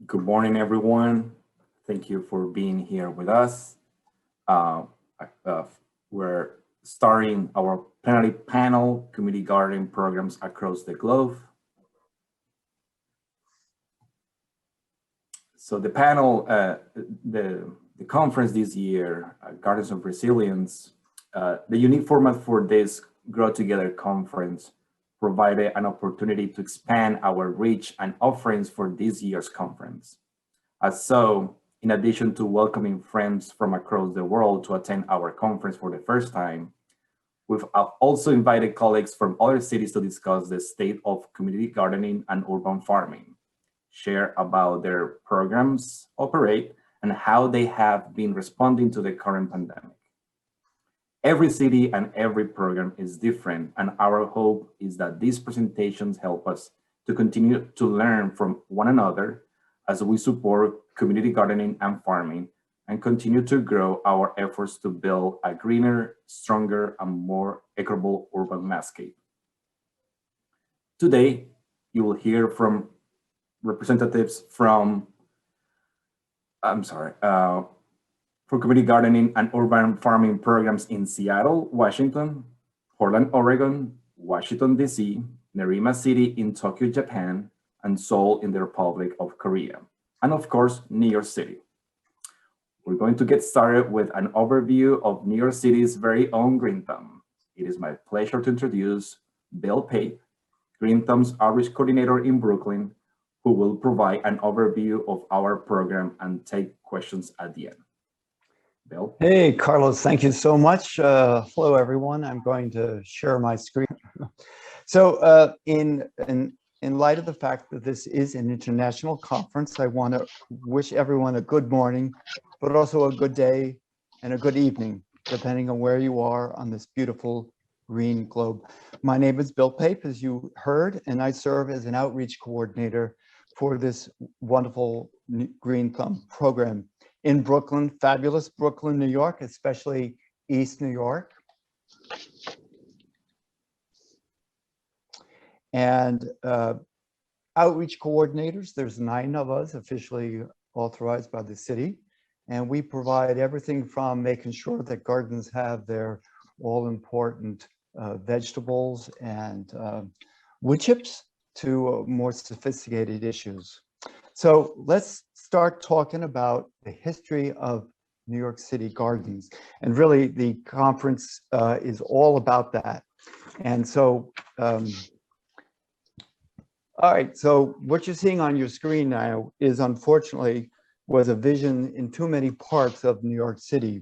Good morning, everyone. Thank you for being here with us. Uh, uh, we're starting our Plenary panel, community gardening programs across the globe. So the panel, the conference this year, Gardens of Resilience, the unique format for this Grow Together conference provided an opportunity to expand our reach and offerings for this year's conference. So, in addition to welcoming friends from across the world to attend our conference for the first time, we've also invited colleagues from other cities to discuss the state of community gardening and urban farming, share about their programs operate, and how they have been responding to the current pandemic. Every city and every program is different, and our hope is that these presentations help us to continue to learn from one another as we support community gardening and farming and continue to grow our efforts to build a greener, stronger, and more equitable urban landscape. Today, you will hear from representatives from, for community gardening and urban farming programs in Seattle, Washington, Portland, Oregon, Washington, D.C., Nerima City in Tokyo, Japan, and Seoul in the Republic of Korea, and of course, New York City. We're going to get started with an overview of New York City's very own GreenThumb. It is my pleasure to introduce Bill Pape, GreenThumb's outreach coordinator in Brooklyn, who will provide an overview of our program and take questions at the end. Bill? Hey, Carlos, thank you so much. Hello, everyone. I'm going to share my screen. So in light of the fact that this is an international conference, I want to wish everyone a good morning, but also a good day and a good evening, depending on where you are on this beautiful green globe. My name is Bill Pape, as you heard, and I serve as an outreach coordinator for this wonderful GreenThumb program in Brooklyn, fabulous Brooklyn, New York, especially East New York. And outreach coordinators, there's 9 of us officially authorized by the city. And we provide everything from making sure that gardens have their all-important vegetables and wood chips to more sophisticated issues. So let's start talking about the history of New York City gardens. And really the conference is all about that. And so, all right, so what you're seeing on your screen now is unfortunately was a vision in too many parts of New York City.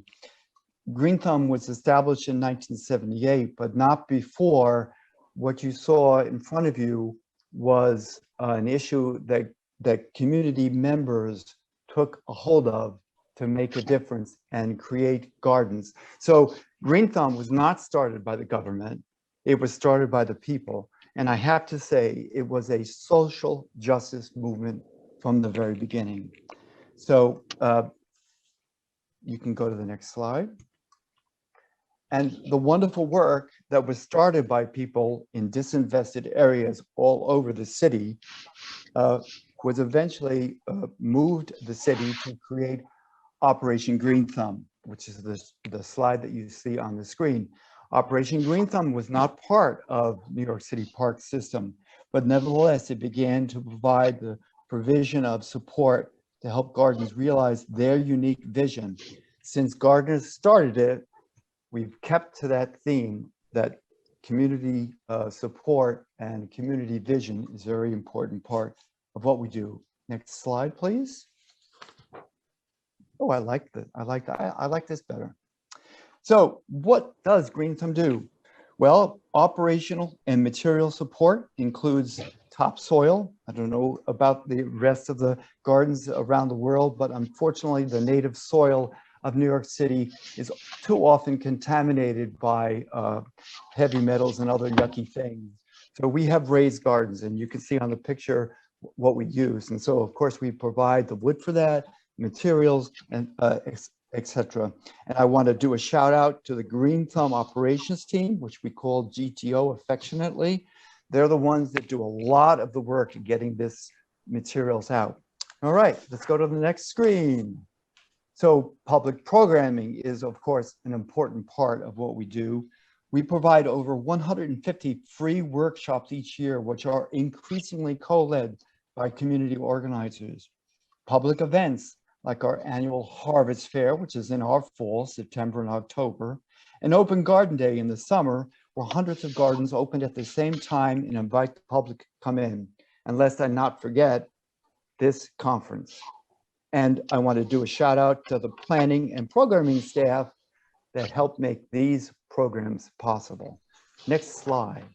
GreenThumb was established in 1978, but not before. What you saw in front of you was an issue that community members took a hold of to make a difference and create gardens. So GreenThumb was not started by the government. It was started by the people. And I have to say, it was a social justice movement from the very beginning. So you can go to the next slide. And the wonderful work that was started by people in disinvested areas all over the city was eventually moved the city to create Operation GreenThumb, which is the slide that you see on the screen. Operation GreenThumb was not part of New York City Parks system, but nevertheless, it began to provide the provision of support to help gardens realize their unique vision. Since gardeners started it, we've kept to that theme that community support and community vision is a very important part of what we do. Next slide, please. Oh, I like that. I like this better. So what does GreenThumb do? Well, operational and material support includes topsoil. I don't know about the rest of the gardens around the world, but unfortunately the native soil of New York City is too often contaminated by heavy metals and other yucky things. So we have raised gardens, and you can see on the picture what we use. And so of course we provide the wood for that, materials, and etc. And I want to do a shout out to the GreenThumb operations team, which we call GTO affectionately. They're the ones that do a lot of the work in getting this materials out. All right, let's go to the next screen. So public programming is, of course, an important part of what we do. We provide over 150 free workshops each year, which are increasingly co-led by community organizers. Public events like our annual Harvest Fair, which is in our fall, September and October, and Open Garden Day in the summer, where hundreds of gardens open at the same time and invite the public to come in. And lest I not forget, this conference. And I want to do a shout out to the planning and programming staff that helped make these programs possible. Next slide.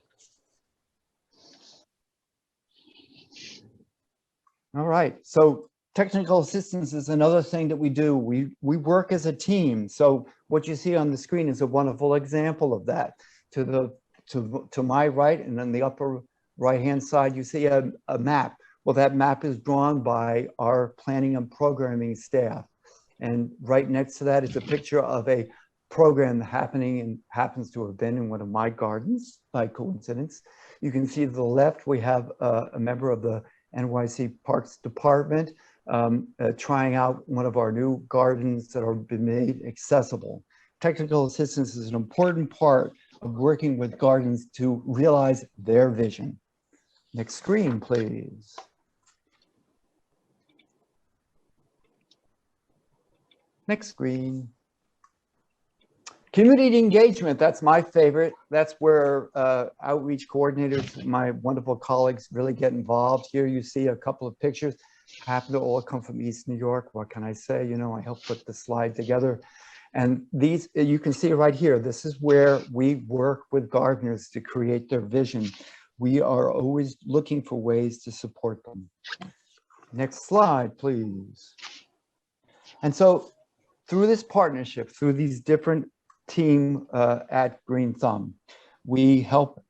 All right, so technical assistance is another thing that we do. We work as a team. So what you see on the screen is a wonderful example of that. To my right and on the upper right-hand side, you see a map. Well, that map is drawn by our planning and programming staff. And right next to that is a picture of a program happening and happens to have been in one of my gardens by coincidence. You can see to the left, we have a member of the NYC Parks Department trying out one of our new gardens that have been made accessible. Technical assistance is an important part of working with gardens to realize their vision. Next screen, please. Next screen. Community engagement, that's my favorite. That's where outreach coordinators, my wonderful colleagues, really get involved. Here you see a couple of pictures, happen to all come from East New York. What can I say? You know, I helped put the slide together. And these, you can see right here, this is where we work with gardeners to create their vision. We are always looking for ways to support them. Next slide, please. And so through this partnership, through these different team at GreenThumb, we help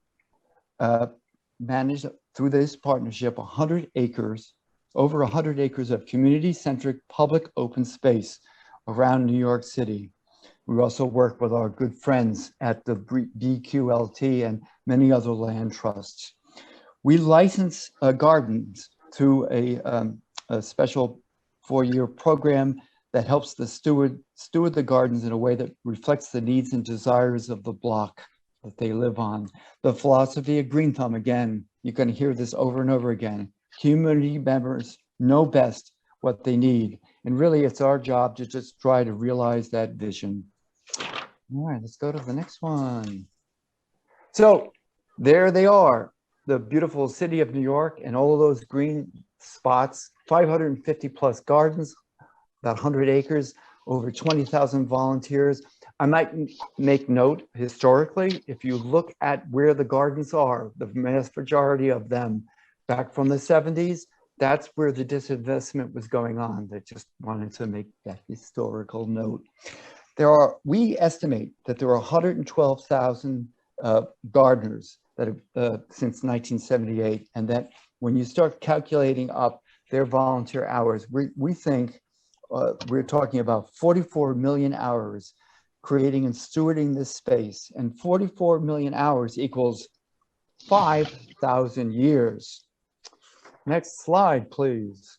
manage through this partnership 100 acres, over 100 acres of community-centric public open space around New York City. We also work with our good friends at the BQLT and many other land trusts. We license gardens through a special 4-year program that helps the steward the gardens in a way that reflects the needs and desires of the block that they live on. The philosophy of GreenThumb, again, you're going to hear this over and over again. Community members know best what they need. And really, it's our job to just try to realize that vision. All right, let's go to the next one. So there they are, the beautiful city of New York and all of those green spots, 550 plus gardens, about 100 acres, over 20,000 volunteers. I might make note historically, if you look at where the gardens are, the vast majority of them back from the 70s, that's where the disinvestment was going on. They just wanted to make that historical note. We estimate that there are 112,000 gardeners that have since 1978, and that when you start calculating up their volunteer hours, we think we're talking about 44 million hours creating and stewarding this space, and 44 million hours equals 5,000 years. Next slide, please.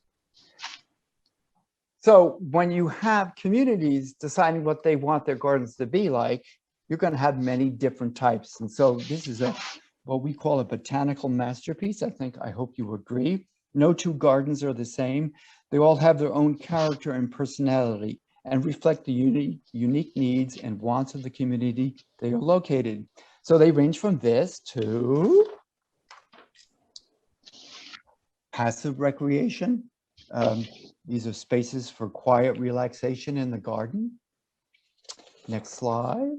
So when you have communities deciding what they want their gardens to be like, you're going to have many different types. And so this is what we call a botanical masterpiece. I hope you agree. No two gardens are the same. They all have their own character and personality and reflect the unique needs and wants of the community they are located. So they range from this to passive recreation. These are spaces for quiet relaxation in the garden. Next slide.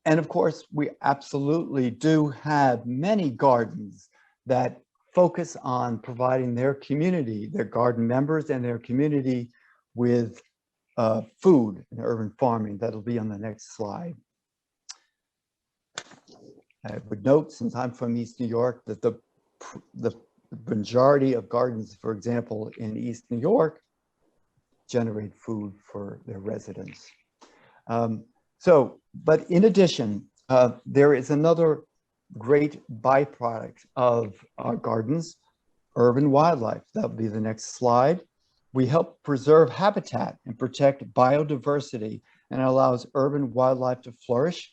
And of course, we absolutely do have many gardens that focus on providing their community, their garden members and their community with food and urban farming. That'll be on the next slide. I would note, since I'm from East New York, that the majority of gardens, for example, in East New York, generate food for their residents. But in addition, there is another great byproduct of our gardens, Urban wildlife, that'll be the next slide. We help preserve habitat and protect biodiversity and allows urban wildlife to flourish.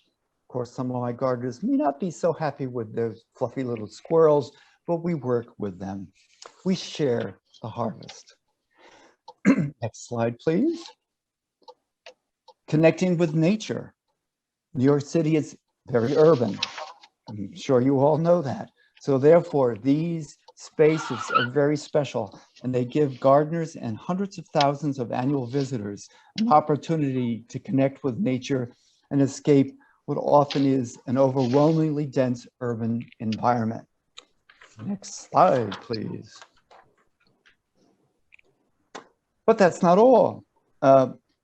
Of course, some of my gardeners may not be so happy with those fluffy little squirrels, but we work with them. We share the harvest. Next slide, please. Connecting with nature. New York City is very urban. I'm sure you all know that. So therefore, these spaces are very special, and they give gardeners and hundreds of thousands of annual visitors an opportunity to connect with nature and escape what often is an overwhelmingly dense urban environment. Next slide, please. But that's not all.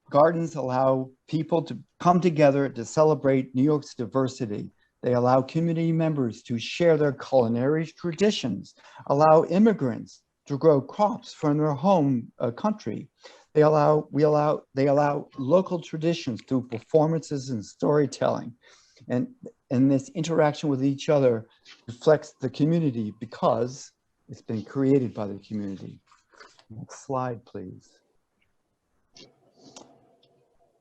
Gardens allow people to come together to celebrate New York's diversity. They allow community members to share their culinary traditions, allow immigrants to grow crops from their home country. They allow local traditions through performances and storytelling. And this interaction with each other reflects the community because it's been created by the community. Next slide, please.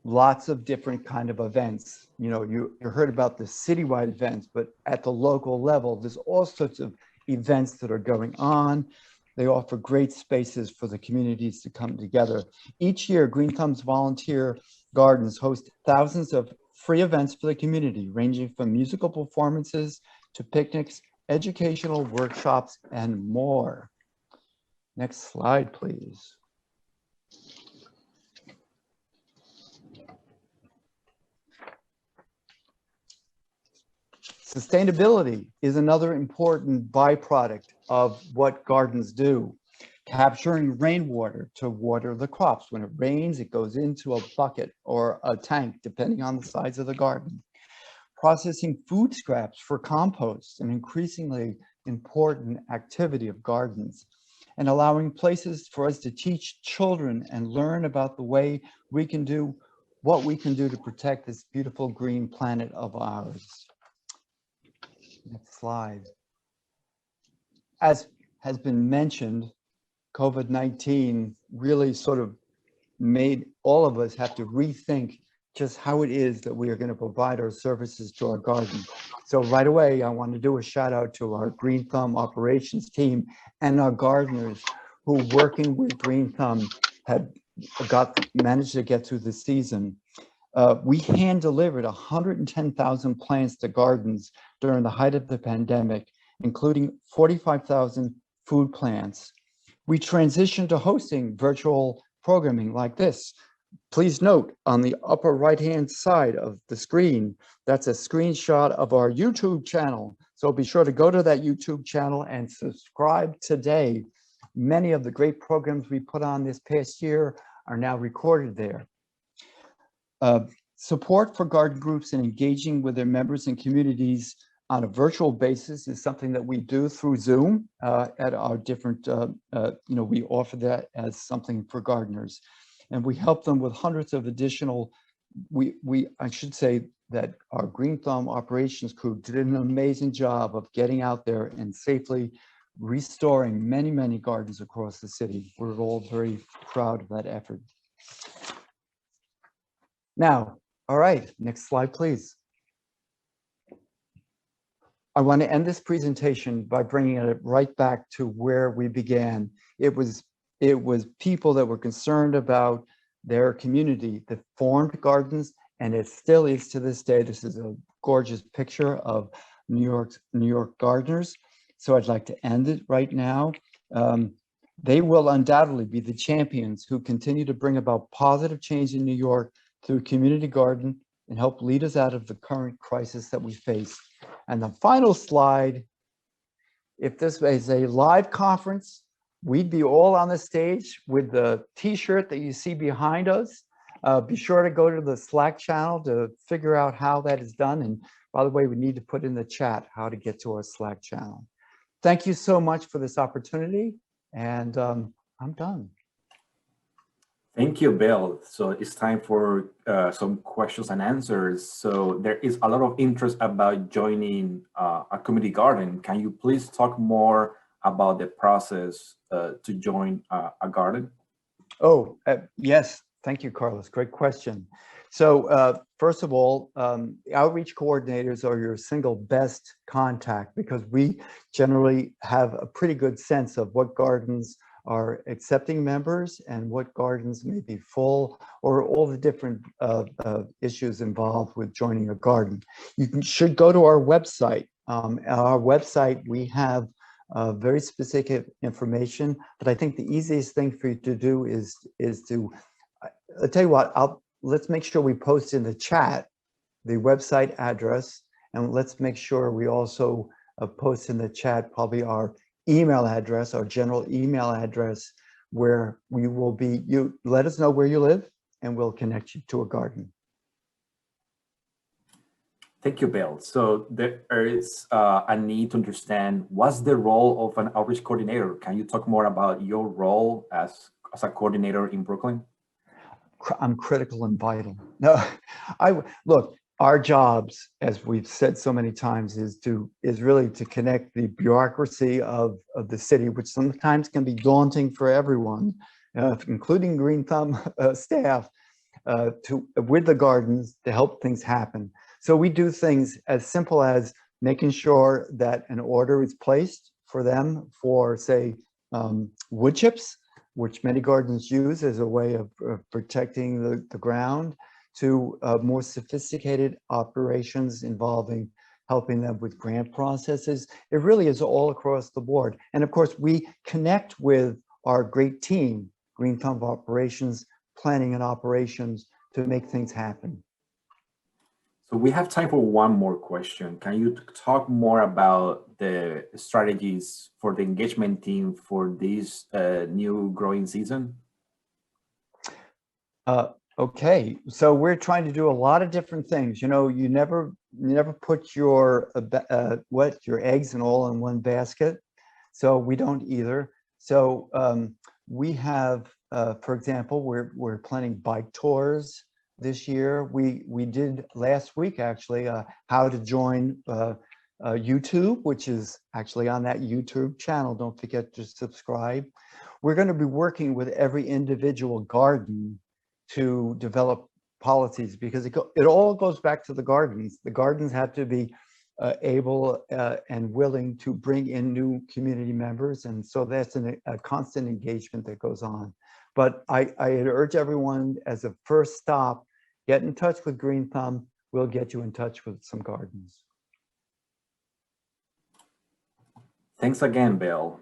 Lots of different kind of events. You know, you heard about the citywide events, but at the local level, there's all sorts of events that are going on. They offer great spaces for the communities to come together. Each year, GreenThumb's volunteer gardens host thousands of free events for the community, ranging from musical performances to picnics, educational workshops, and more. Next slide, please. Sustainability is another important byproduct of what gardens do. Capturing rainwater to water the crops. When it rains, it goes into a bucket or a tank, depending on the size of the garden. Processing food scraps for compost, an increasingly important activity of gardens. And allowing places for us to teach children and learn about the way we can do what we can do to protect this beautiful green planet of ours. Next slide. As has been mentioned, COVID-19 really sort of made all of us have to rethink just how it is that we are going to provide our services to our garden. So right away, I want to do a shout out to our GreenThumb operations team and our gardeners who, working with GreenThumb, had managed to get through the season. We hand delivered 110,000 plants to gardens during the height of the pandemic, including 45,000 food plants. We transitioned to hosting virtual programming like this. Please note on the upper right-hand side of the screen, that's a screenshot of our YouTube channel. So be sure to go to that YouTube channel and subscribe today. Many of the great programs we put on this past year are now recorded there. Support for garden groups and engaging with their members and communities on a virtual basis is something that we do through Zoom at our different, we offer that as something for gardeners. And we help them with hundreds of additional, I should say that our GreenThumb operations crew did an amazing job of getting out there and safely restoring many, many gardens across the city. We're all very proud of that effort. Now, all right, next slide, please. I want to end this presentation by bringing it right back to where we began. It was people that were concerned about their community that formed gardens, and it still is to this day. This is a gorgeous picture of New York gardeners. So I'd like to end it right now. They will undoubtedly be the champions who continue to bring about positive change in New York through community garden and help lead us out of the current crisis that we face. And the final slide, if this is a live conference, we'd be all on the stage with the t-shirt that you see behind us. Be sure to go to the Slack channel to figure out how that is done. And by the way, we need to put in the chat how to get to our Slack channel. Thank you so much for this opportunity. And I'm done. Thank you, Bill. So it's time for some questions and answers. So there is a lot of interest about joining a community garden. Can you please talk more about the process to join a garden? Oh, yes. Thank you, Carlos. Great question. So first of all, outreach coordinators are your single best contact because we generally have a pretty good sense of what gardens are accepting members and what gardens may be full, or all the different issues involved with joining a garden. Should go to our website. Our website, we have very specific information, but I think the easiest thing for you to do is to, I'll tell you what, let's make sure we post in the chat the website address, and let's make sure we also post in the chat probably our email address, our general email address, where we will be, you let us know where you live and we'll connect you to a garden. Thank you, Bill. So there is a need to understand what's the role of an outreach coordinator. Can you talk more about your role as a coordinator in Brooklyn? I'm critical and vital. No, look, our jobs, as we've said so many times, is really to connect the bureaucracy of the city, which sometimes can be daunting for everyone, including GreenThumb staff, with the gardens to help things happen. So we do things as simple as making sure that an order is placed for them for, say, wood chips, which many gardens use as a way of protecting the ground, to more sophisticated operations involving helping them with grant processes. It really is all across the board. And of course, we connect with our great team, GreenThumb Operations, Planning and Operations, to make things happen. So we have time for one more question. Can you talk more about the strategies for the engagement team for this new growing season? Okay, so we're trying to do a lot of different things. You know, you never put your eggs and all in one basket. So we don't either. So we have, for example, we're planning bike tours this year. We did last week actually how to join YouTube, which is actually on that YouTube channel. Don't forget to subscribe. We're going to be working with every individual garden to develop policies, because it all goes back to the gardens. The gardens have to be able and willing to bring in new community members, and so that's a constant engagement that goes on. But I urge everyone, as a first stop, get in touch with GreenThumb. We'll get you in touch with some gardens. Thanks again, Bill.